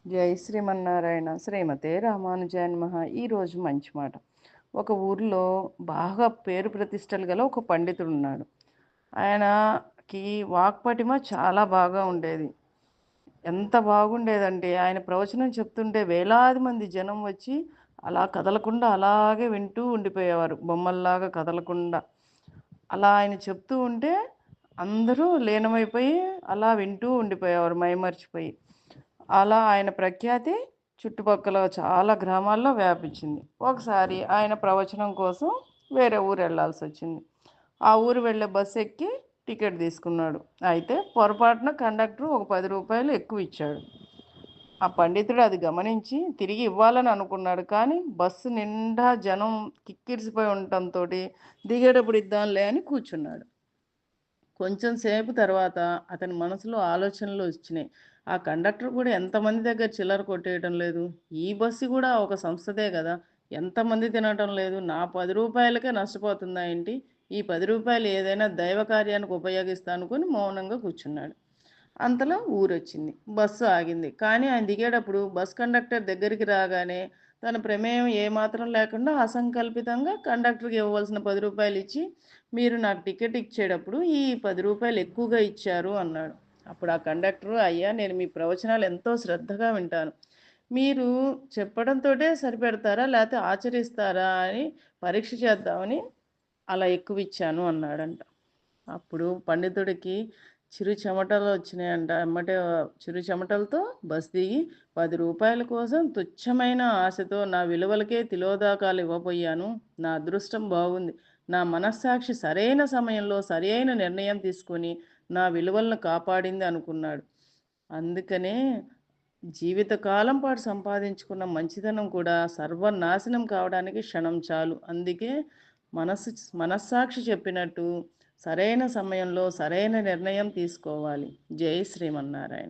జై శ్రీమన్నారాయణ. శ్రీమతే రామానుజాయ నమః. ఈరోజు మంచి మాట. ఒక ఊరిలో బాగా పేరు ప్రతిష్టలు గల ఒక పండితుడు ఉన్నాడు. ఆయనకి వాక్పటిమ చాలా బాగా ఉండేది. ఎంత బాగుండేదంటే ఆయన ప్రవచనం చెప్తుంటే వేలాది మంది జనం వచ్చి అలా కదలకుండా అలాగే వింటూ ఉండిపోయేవారు, బొమ్మల్లాగా కదలకుండా. అలా ఆయన చెప్తూ ఉంటే అందరూ లీనమైపోయి అలా వింటూ ఉండిపోయేవారు, మైమర్చిపోయి. అలా ఆయన ప్రఖ్యాతి చుట్టుపక్కల చాలా గ్రామాల్లో వ్యాపించింది. ఒకసారి ఆయన ప్రవచనం కోసం వేరే ఊరు వెళ్ళాల్సి వచ్చింది. ఆ ఊరు వెళ్ళే బస్సు ఎక్కి టికెట్ తీసుకున్నాడు. అయితే పొరపాటున కండక్టర్ ఒక 10 రూపాయలు ఎక్కువ ఇచ్చాడు. ఆ పండితుడు అది గమనించి తిరిగి ఇవ్వాలని అనుకున్నాడు. కానీ బస్సు నిండా జనం కిక్కిరిసిపోయి ఉండటంతో దిగేటప్పుడు ఇద్దాంలే అని కూర్చున్నాడు. కొంచెం సేపు తర్వాత అతని మనసులో ఆలోచనలు వచ్చినాయి. ఆ కండక్టర్ కూడా ఎంతమంది దగ్గర చిల్లర కొట్టేయటం లేదు, ఈ బస్సు కూడా ఒక సంస్థదే కదా, ఎంతమంది తినటం లేదు, నా 10 రూపాయలకే నష్టపోతుందా ఏంటి, ఈ 10 రూపాయలు ఏదైనా దైవ కార్యానికి ఉపయోగిస్తా అనుకుని మౌనంగా కూర్చున్నాడు. అంతలో ఊరొచ్చింది, బస్సు ఆగింది. కానీ ఆయన దిగేటప్పుడు బస్ కండక్టర్ దగ్గరికి రాగానే తన ప్రమేయం ఏమాత్రం లేకుండా అసంకల్పితంగా కండక్టర్కి ఇవ్వవలసిన 10 రూపాయలు ఇచ్చి, మీరు నాకు టికెట్ ఇచ్చేటప్పుడు ఈ 10 రూపాయలు ఎక్కువగా ఇచ్చారు అన్నాడు. అప్పుడు ఆ కండక్టరు, అయ్యా నేను మీ ప్రవచనాలు ఎంతో శ్రద్ధగా వింటాను, మీరు చెప్పడంతోటే సరిపెడతారా లేకపోతే ఆచరిస్తారా అని పరీక్ష చేద్దామని అలా ఎక్కువ ఇచ్చాను అన్నాడంట. అప్పుడు పండితుడికి చిరు చెమటలు వచ్చినాయంట. ఎమ్మటే చిరు చెమటలతో బస్ దిగి 10 రూపాయల కోసం తుచ్చమైన ఆశతో నా విలువలకే తిలోదాకాలు ఇవ్వబోయాను, నా అదృష్టం బాగుంది, నా మనస్సాక్షి సరైన సమయంలో సరైన నిర్ణయం తీసుకొని నా విలువలను కాపాడింది అనుకున్నాడు. అందుకనే జీవితకాలం పాటు సంపాదించుకున్న మంచితనం కూడా సర్వనాశనం కావడానికి క్షణం చాలు. అందుకే మనస్సాక్షి చెప్పినట్టు సరైన సమయంలో సరైన నిర్ణయం తీసుకోవాలి. జై శ్రీమన్నారాయణ.